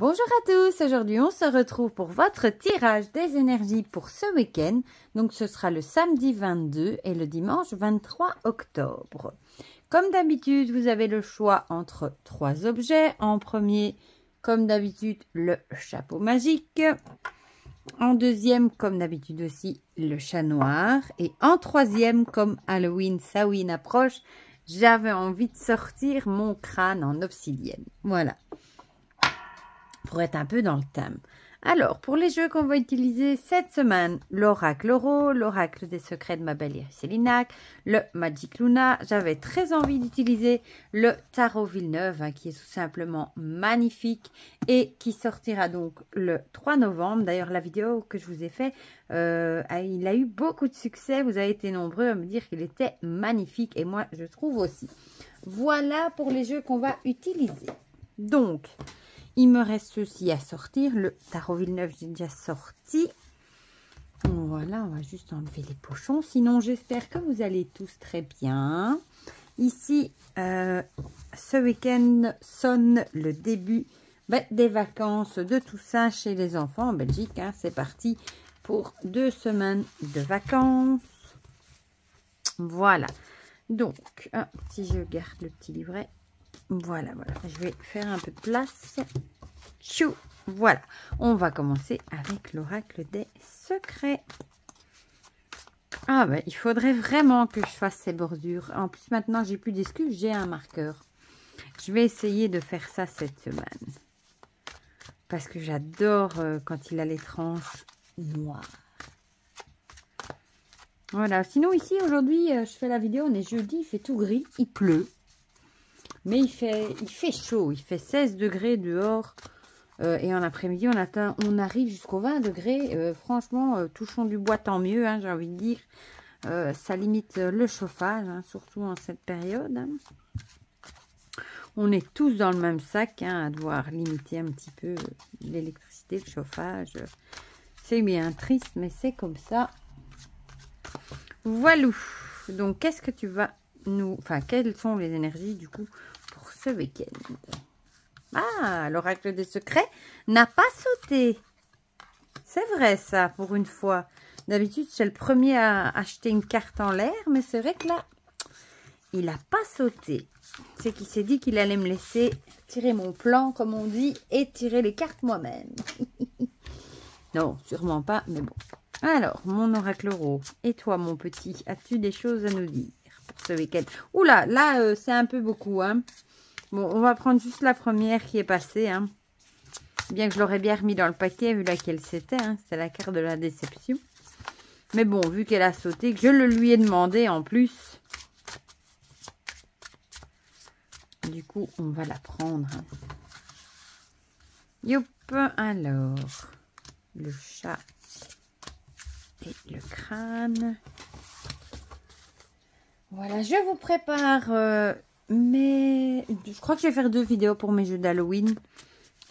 Bonjour à tous, aujourd'hui on se retrouve pour votre tirage des énergies pour ce week-end. Donc ce sera le samedi 22 et le dimanche 23 octobre. Comme d'habitude, vous avez le choix entre trois objets. En premier, comme d'habitude, le chapeau magique. En deuxième, comme d'habitude aussi, le chat noir. Et en troisième, comme Halloween, Samhain approche, j'avais envie de sortir mon crâne en obsidienne. Voilà. Pour être un peu dans le thème. Alors, pour les jeux qu'on va utiliser cette semaine, l'Oracle Oro, l'Oracle des secrets de ma belle Iris Elinac, le Magic Luna. J'avais très envie d'utiliser le Tarot Villeneuve, qui est tout simplement magnifique et qui sortira donc le 3 novembre. D'ailleurs, la vidéo que je vous ai fait, il a eu beaucoup de succès. Vous avez été nombreux à me dire qu'il était magnifique et moi, je trouve aussi. Voilà pour les jeux qu'on va utiliser. Donc, il me reste ceci à sortir. Le Tarot Villeneuve, j'ai déjà sorti. Voilà, on va juste enlever les pochons. Sinon, j'espère que vous allez tous très bien. Ici, ce week-end sonne le début des vacances de Toussaint chez les enfants en Belgique. Hein. C'est parti pour 2 semaines de vacances. Voilà. Donc, si je garde le petit livret. Voilà. Je vais faire un peu de place. Chou. Voilà. On va commencer avec l'oracle des secrets. Ah ben, il faudrait vraiment que je fasse ces bordures. En plus, maintenant, j'ai plus d'excuses. J'ai un marqueur. Je vais essayer de faire ça cette semaine. Parce que j'adore quand il a les tranches noires. Voilà. Sinon, ici, aujourd'hui, je fais la vidéo. On est jeudi. Il fait tout gris. Il pleut. Mais il fait chaud, il fait 16 degrés dehors et en après-midi on arrive jusqu'aux 20 degrés. Franchement, touchons du bois, tant mieux, hein, j'ai envie de dire. Ça limite le chauffage, hein, surtout en cette période. Hein. On est tous dans le même sac, hein, à devoir limiter un petit peu l'électricité, le chauffage. C'est bien triste, mais c'est comme ça. Voilà. Donc, qu'est-ce que tu vas nous... Enfin, quelles sont les énergies, du coup, pour ce week-end? Ah, l'oracle des secrets n'a pas sauté. C'est vrai, ça, pour une fois. D'habitude, c'est le premier à acheter une carte en l'air, mais c'est vrai que là, il n'a pas sauté. C'est qu'il s'est dit qu'il allait me laisser tirer mon plan, comme on dit, et tirer les cartes moi-même. Non, sûrement pas, mais bon. Alors, mon oracle oro. Et toi, mon petit, as-tu des choses à nous dire pour ce week-end? Oula, là, c'est un peu beaucoup, hein. Bon, on va prendre juste la première qui est passée, hein. Bien que je l'aurais bien remis dans le paquet, vu laquelle c'était, hein. C'est la carte de la déception. Mais bon, vu qu'elle a sauté, que je le lui ai demandé en plus. Du coup, on va la prendre. Hein. Youp, alors, le chat. Et le crâne. Voilà, je vous prépare je crois que je vais faire 2 vidéos pour mes jeux d'Halloween.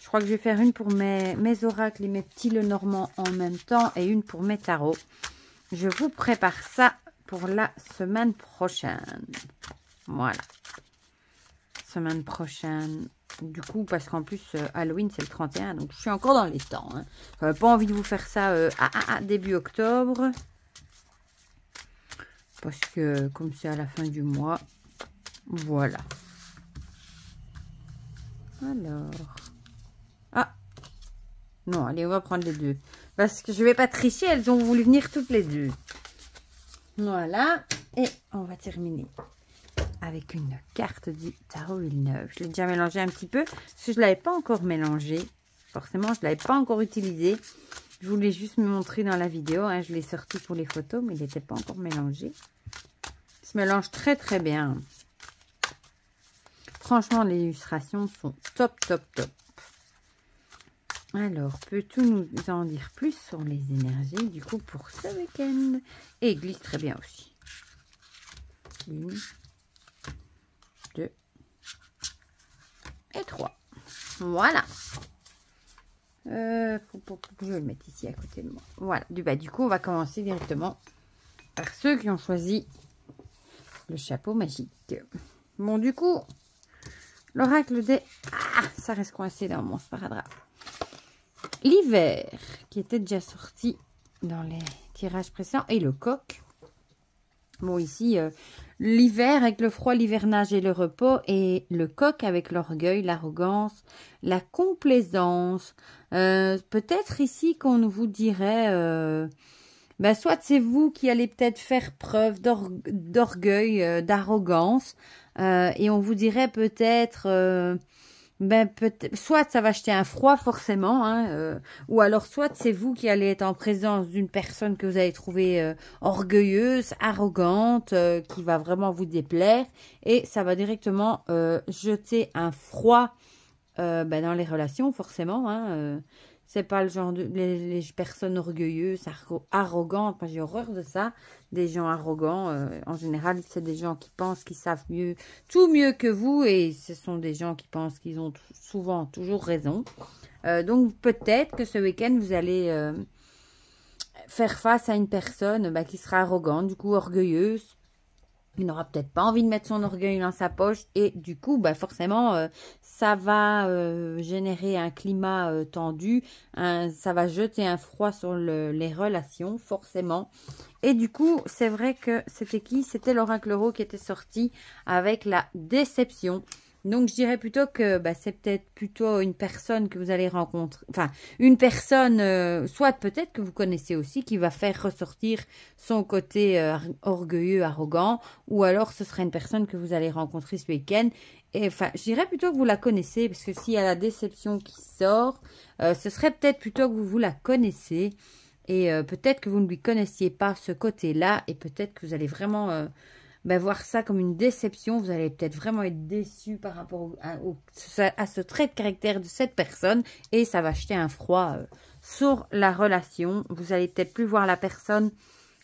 Je crois que je vais faire une pour mes oracles et mes petits Lenormand en même temps. Et une pour mes tarots. Je vous prépare ça pour la semaine prochaine. Voilà. Semaine prochaine. Du coup, parce qu'en plus, Halloween, c'est le 31. Donc, je suis encore dans les temps. Hein. J'avais pas envie de vous faire ça début octobre. Parce que, comme c'est à la fin du mois, voilà. Alors. Ah. Non, allez, on va prendre les 2. Parce que je vais pas tricher, elles ont voulu venir toutes les 2. Voilà. Et on va terminer avec une carte du Tarot Villeneuve. Je l'ai déjà mélangé un petit peu. Parce que je ne l'avais pas encore mélangé. Forcément, je ne l'avais pas encore utilisé. Je voulais juste me montrer dans la vidéo. Hein. Je l'ai sorti pour les photos, mais il n'était pas encore mélangé. Il se mélange très très bien. Franchement, les illustrations sont top, top, top. Alors, peux-tu nous en dire plus sur les énergies, du coup, pour ce week-end? Et il glisse très bien aussi. 1, 2 et 3. Voilà. Je vais le mettre ici à côté de moi. Voilà. Du coup, on va commencer directement par ceux qui ont choisi le chapeau magique. Bon, du coup, l'oracle des... Ah, ça reste coincé dans mon sparadrap. L'hiver, qui était déjà sorti dans les tirages précédents, et le coq. Bon, ici, l'hiver avec le froid, l'hivernage et le repos, et le coq avec l'orgueil, l'arrogance, la complaisance. Peut-être ici qu'on vous dirait, soit c'est vous qui allez peut-être faire preuve d'orgueil, d'arrogance, et on vous dirait peut-être... soit ça va jeter un froid forcément, hein, ou alors soit c'est vous qui allez être en présence d'une personne que vous allez trouver orgueilleuse, arrogante, qui va vraiment vous déplaire, et ça va directement jeter un froid dans les relations forcément, hein, c'est pas le genre de les personnes orgueilleuses, arrogantes. Moi, j'ai horreur de ça. Des gens arrogants, en général, c'est des gens qui pensent qu'ils savent mieux, tout mieux que vous. Et ce sont des gens qui pensent qu'ils ont souvent toujours raison. Donc, peut-être que ce week-end, vous allez faire face à une personne qui sera arrogante, du coup orgueilleuse. Il n'aura peut-être pas envie de mettre son orgueil dans sa poche et du coup, forcément, ça va générer un climat tendu, ça va jeter un froid sur les relations, forcément. Et du coup, c'est vrai que c'était qui? C'était l'oracle Euro qui était sorti avec la déception. Donc, je dirais plutôt que c'est peut-être plutôt une personne que vous allez rencontrer. Enfin, une personne, soit peut-être que vous connaissez aussi, qui va faire ressortir son côté orgueilleux, arrogant. Ou alors, ce sera une personne que vous allez rencontrer ce week-end. Et enfin, je dirais plutôt que vous la connaissez. Parce que s'il y a la déception qui sort, ce serait peut-être plutôt que vous la connaissez. Et peut-être que vous ne lui connaissiez pas ce côté-là. Et peut-être que vous allez vraiment... voir ça comme une déception, vous allez peut-être vraiment être déçu par rapport à ce trait de caractère de cette personne et ça va jeter un froid sur la relation. Vous allez peut-être plus voir la personne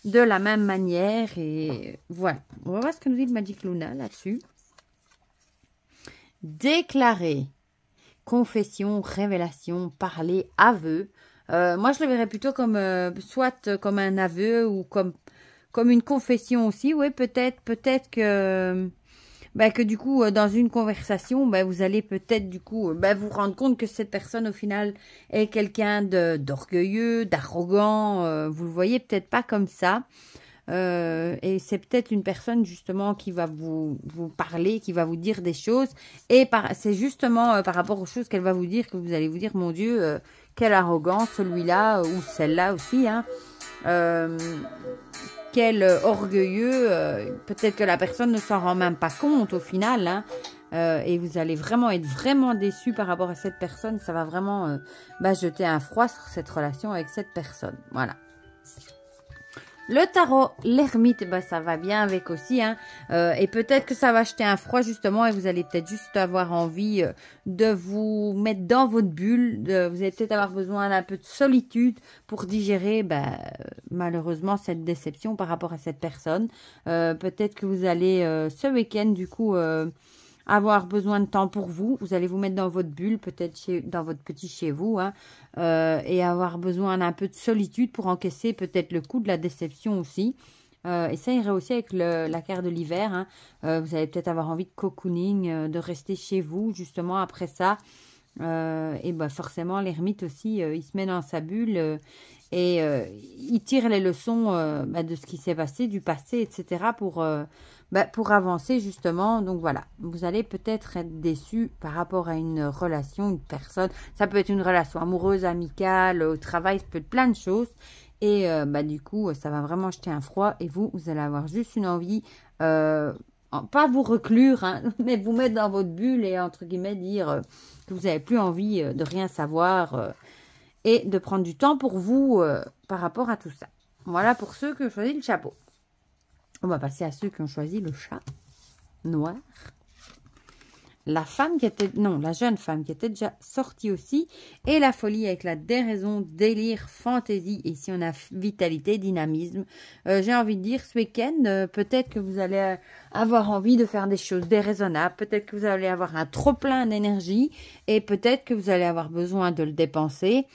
de la même manière et voilà. On va voir ce que nous dit le Magic Luna là-dessus. Déclarer, confession, révélation, parler, aveu. Moi, je le verrais plutôt comme soit comme un aveu ou comme une confession aussi, oui, peut-être que du coup, dans une conversation, vous allez peut-être du coup vous rendre compte que cette personne, au final, est quelqu'un d'orgueilleux, d'arrogant. Vous le voyez peut-être pas comme ça. Et c'est peut-être une personne justement qui va vous parler, qui va vous dire des choses. Et c'est justement par rapport aux choses qu'elle va vous dire que vous allez vous dire, mon Dieu, quelle arrogance, celui-là ou celle-là aussi, hein. Quel orgueilleux, peut-être que la personne ne s'en rend même pas compte au final, hein, et vous allez vraiment être vraiment déçu par rapport à cette personne, ça va vraiment jeter un froid sur cette relation avec cette personne, voilà. Le tarot, l'ermite, ça va bien avec aussi, hein, et peut-être que ça va jeter un froid justement et vous allez peut-être juste avoir envie de vous mettre dans votre bulle, vous allez peut-être avoir besoin d'un peu de solitude pour digérer malheureusement cette déception par rapport à cette personne. Peut-être que vous allez ce week-end du coup avoir besoin de temps pour vous. Vous allez vous mettre dans votre bulle, peut-être dans votre petit chez vous, hein, et avoir besoin d'un peu de solitude pour encaisser peut-être le coup de la déception aussi. Et ça irait aussi avec la carte de l'hiver, hein. Vous allez peut-être avoir envie de cocooning, de rester chez vous justement après ça. Et forcément, l'ermite aussi, il se met dans sa bulle et il tire les leçons de ce qui s'est passé, du passé, etc. pour avancer justement. Donc voilà, vous allez peut-être être déçu par rapport à une relation, une personne. Ça peut être une relation amoureuse, amicale, au travail, ça peut être plein de choses. Et du coup, ça va vraiment jeter un froid. Et vous allez avoir juste une envie, pas vous reclure, hein, mais vous mettre dans votre bulle et entre guillemets dire que vous n'avez plus envie de rien savoir et de prendre du temps pour vous par rapport à tout ça. Voilà pour ceux qui ont choisi le chapeau. On va passer à ceux qui ont choisi le chat noir. La jeune femme qui était déjà sortie aussi. Et la folie avec la déraison, délire, fantaisie. Et ici, on a vitalité, dynamisme. J'ai envie de dire, ce week-end, peut-être que vous allez avoir envie de faire des choses déraisonnables. Peut-être que vous allez avoir un trop-plein d'énergie. Et peut-être que vous allez avoir besoin de le dépenser.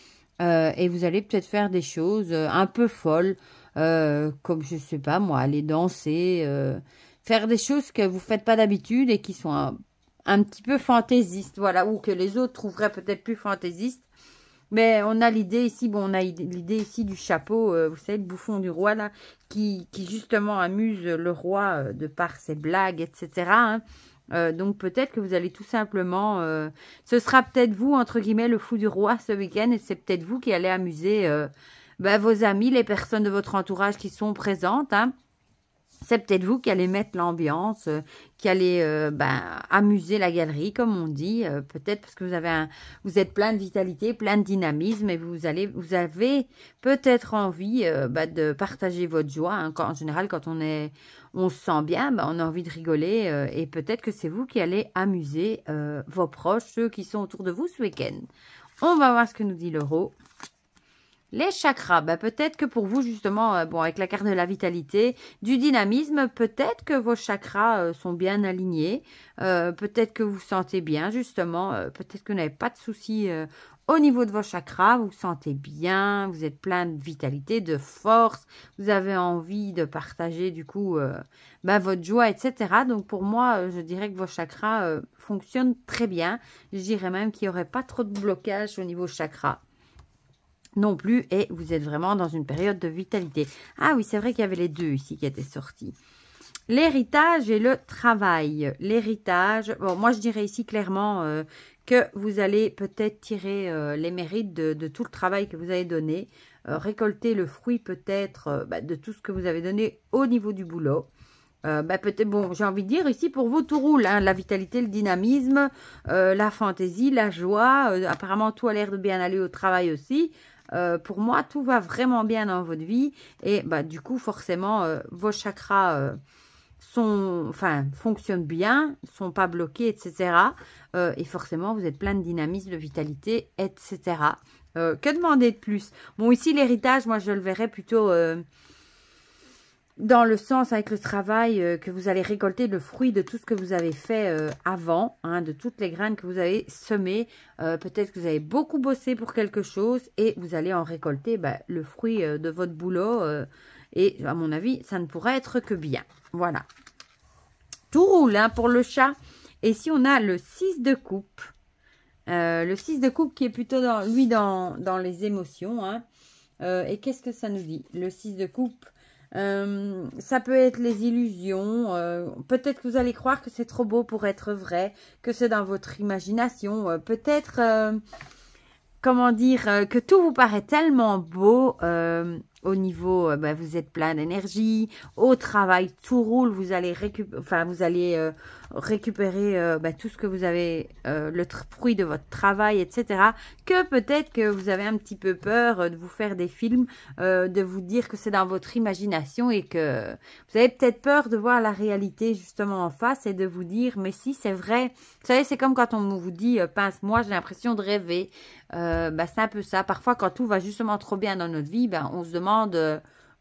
Et vous allez peut-être faire des choses un peu folles. Comme, je sais pas moi, aller danser. Faire des choses que vous faites pas d'habitude et qui sont un petit peu fantaisiste, voilà, ou que les autres trouveraient peut-être plus fantaisiste. Mais on a l'idée ici, bon, on a l'idée ici du chapeau, vous savez, le bouffon du roi, là, qui justement amuse le roi de par ses blagues, etc. Hein. Donc peut-être que vous allez tout simplement, ce sera peut-être vous, entre guillemets, le fou du roi ce week-end, et c'est peut-être vous qui allez amuser vos amis, les personnes de votre entourage qui sont présentes, hein. C'est peut-être vous qui allez mettre l'ambiance, qui allez amuser la galerie, comme on dit. Peut-être parce que vous êtes plein de vitalité, plein de dynamisme, et vous avez peut-être envie de partager votre joie. Hein. En général, quand on se sent bien, on a envie de rigoler, et peut-être que c'est vous qui allez amuser vos proches, ceux qui sont autour de vous ce week-end. On va voir ce que nous dit l'euro. Les chakras, peut-être que pour vous, justement, avec la carte de la vitalité, du dynamisme, peut-être que vos chakras sont bien alignés. Peut-être que vous vous sentez bien, justement. Peut-être que vous n'avez pas de soucis au niveau de vos chakras. Vous vous sentez bien, vous êtes plein de vitalité, de force. Vous avez envie de partager, du coup, votre joie, etc. Donc, pour moi, je dirais que vos chakras fonctionnent très bien. Je dirais même qu'il n'y aurait pas trop de blocage au niveau chakras non plus, et vous êtes vraiment dans une période de vitalité. Ah oui, c'est vrai qu'il y avait les deux ici qui étaient sortis. L'héritage et le travail. L'héritage, bon, moi je dirais ici clairement que vous allez peut-être tirer les mérites de tout le travail que vous avez donné, récolter le fruit peut-être de tout ce que vous avez donné au niveau du boulot. Peut-être, bon, j'ai envie de dire, ici, pour vous, tout roule, hein, la vitalité, le dynamisme, la fantaisie, la joie, apparemment, tout a l'air de bien aller au travail aussi. Pour moi, tout va vraiment bien dans votre vie, et du coup, forcément, vos chakras fonctionnent bien, sont pas bloqués, etc. Et forcément, vous êtes plein de dynamisme, de vitalité, etc. Que demander de plus? Bon, ici, l'héritage, moi, je le verrais plutôt dans le sens avec le travail que vous allez récolter le fruit de tout ce que vous avez fait avant, hein, de toutes les graines que vous avez semées. Peut-être que vous avez beaucoup bossé pour quelque chose et vous allez en récolter le fruit de votre boulot. Et à mon avis, ça ne pourrait être que bien. Voilà. Tout roule hein, pour le chat. Et ici, on a le 6 de coupe. Le 6 de coupe qui est plutôt dans les émotions. Hein. Et qu'est-ce que ça nous dit? Le 6 de coupe. Ça peut être les illusions, peut-être que vous allez croire que c'est trop beau pour être vrai, que c'est dans votre imagination, peut-être, comment dire, que tout vous paraît tellement beau au niveau, vous êtes plein d'énergie, au travail, tout roule, vous allez récupérer tout ce que vous avez, le fruit de votre travail, etc. Que peut-être que vous avez un petit peu peur de vous faire des films, de vous dire que c'est dans votre imagination et que vous avez peut-être peur de voir la réalité justement en face et de vous dire, mais si c'est vrai. Vous savez, c'est comme quand on vous dit, pince-moi, j'ai l'impression de rêver. C'est un peu ça. Parfois, quand tout va justement trop bien dans notre vie, on se demande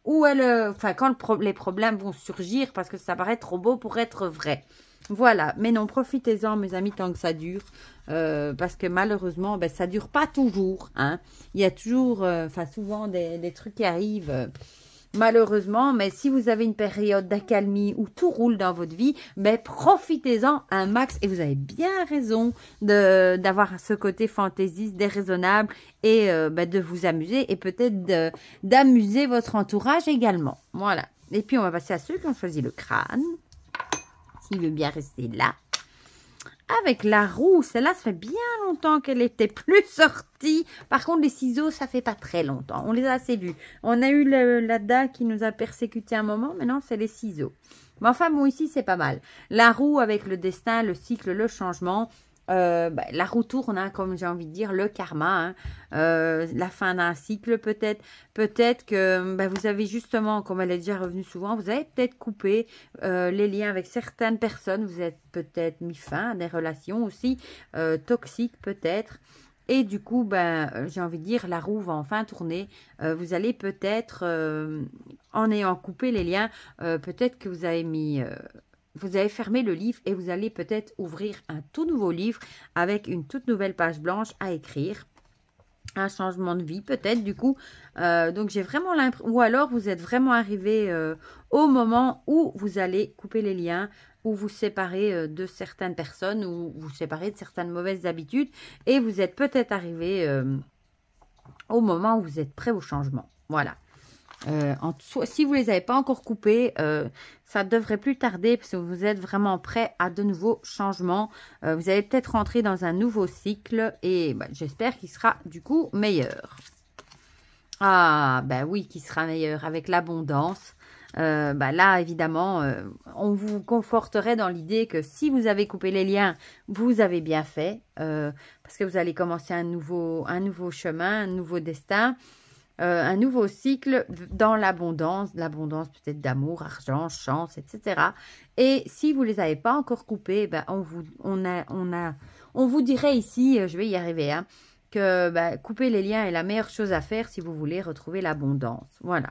où est quand les problèmes vont surgir parce que ça paraît trop beau pour être vrai. Voilà, mais non, profitez-en mes amis tant que ça dure, parce que malheureusement, ça dure pas toujours. Hein. Il y a toujours, souvent des trucs qui arrivent, malheureusement, mais si vous avez une période d'accalmie où tout roule dans votre vie, profitez-en un max et vous avez bien raison d'avoir ce côté fantaisiste, déraisonnable et de vous amuser et peut-être d'amuser votre entourage également. Voilà. Et puis on va passer à ceux qui ont choisi le crâne. Il veut bien rester là. Avec la roue, celle-là, ça fait bien longtemps qu'elle était plus sortie. Par contre, les ciseaux, ça fait pas très longtemps. On les a assez vus. On a eu la dame qui nous a persécuté un moment. Maintenant, c'est les ciseaux. Mais enfin, bon, ici, c'est pas mal. La roue avec le destin, le cycle, le changement. La roue tourne, hein, comme j'ai envie de dire, le karma, hein, la fin d'un cycle peut-être. Peut-être que vous avez justement, comme elle est déjà revenue souvent, vous avez peut-être coupé les liens avec certaines personnes. Vous êtes peut-être mis fin à des relations aussi toxiques peut-être. Et du coup, j'ai envie de dire, la roue va enfin tourner. Vous allez peut-être, en ayant coupé les liens, peut-être que vous avez mis... vous avez fermé le livre et vous allez peut-être ouvrir un tout nouveau livre avec une toute nouvelle page blanche à écrire. Un changement de vie peut-être du coup. Donc j'ai vraiment l'impression... Ou alors vous êtes vraiment arrivé au moment où vous allez couper les liens, où vous séparez de certaines personnes, ou vous séparez de certaines mauvaises habitudes. Et vous êtes peut-être arrivé... au moment où vous êtes prêt au changement. Voilà. Si vous ne les avez pas encore coupés, ça devrait plus tarder parce que vous êtes vraiment prêt à de nouveaux changements. Vous allez peut-être rentrer dans un nouveau cycle et j'espère qu'il sera du coup meilleur. Ah, ben oui, qui sera meilleur avec l'abondance. Là, évidemment, on vous conforterait dans l'idée que si vous avez coupé les liens, vous avez bien fait. Parce que vous allez commencer un nouveau chemin, un nouveau destin, un nouveau cycle dans l'abondance. L'abondance peut-être d'amour, argent, chance, etc. Et si vous ne les avez pas encore coupés, on vous dirait ici, je vais y arriver, hein, que couper les liens est la meilleure chose à faire si vous voulez retrouver l'abondance. Voilà.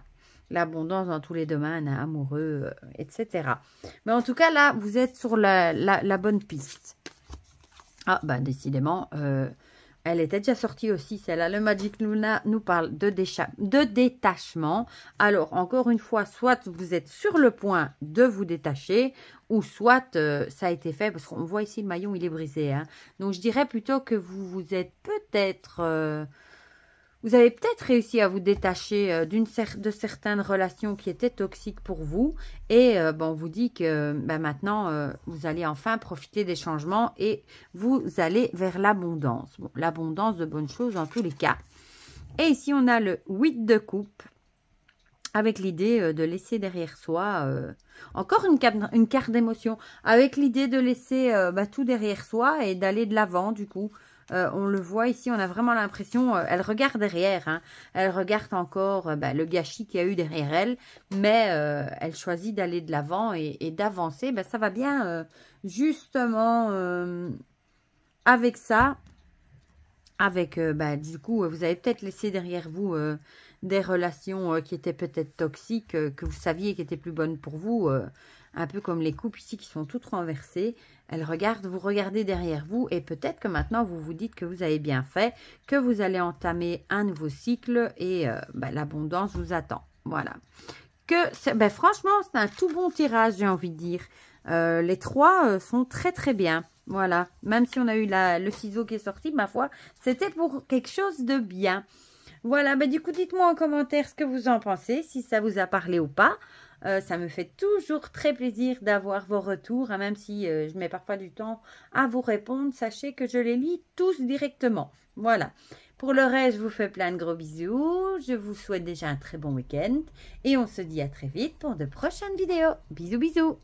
L'abondance dans tous les domaines, hein, amoureux, etc. Mais en tout cas, là, vous êtes sur la bonne piste. Ah, décidément, elle était déjà sortie aussi, celle-là. Le Magic Luna nous parle de détachement. Alors, encore une fois, soit vous êtes sur le point de vous détacher, ou soit ça a été fait, parce qu'on voit ici le maillon, il est brisé. Hein. Donc, je dirais plutôt que vous êtes peut-être... vous avez peut-être réussi à vous détacher de certaines relations qui étaient toxiques pour vous. Et on vous dit que maintenant, vous allez enfin profiter des changements et vous allez vers l'abondance. Bon, l'abondance de bonnes choses en tous les cas. Et ici, on a le 8 de coupe avec l'idée de laisser derrière soi... encore une carte d'émotion. Avec l'idée de laisser tout derrière soi et d'aller de l'avant du coup. On le voit ici, on a vraiment l'impression, elle regarde derrière, hein, elle regarde encore le gâchis qu'il y a eu derrière elle, mais elle choisit d'aller de l'avant et d'avancer. Ça va bien, justement, avec ça, avec, du coup, vous avez peut-être laissé derrière vous des relations qui étaient peut-être toxiques, que vous saviez qui étaient plus bonnes pour vous, un peu comme les coupes ici qui sont toutes renversées. Vous regardez derrière vous et peut-être que maintenant vous vous dites que vous avez bien fait, que vous allez entamer un nouveau cycle et l'abondance vous attend. Voilà. Franchement, c'est un tout bon tirage, j'ai envie de dire. Les trois sont très très bien. Voilà. Même si on a eu le ciseau qui est sorti, ma foi, c'était pour quelque chose de bien. Voilà. Du coup, dites-moi en commentaire ce que vous en pensez, si ça vous a parlé ou pas. Ça me fait toujours très plaisir d'avoir vos retours, hein, même si je mets parfois du temps à vous répondre. Sachez que je les lis tous directement. Voilà. Pour le reste, je vous fais plein de gros bisous. Je vous souhaite déjà un très bon week-end. Et on se dit à très vite pour de prochaines vidéos. Bisous, bisous.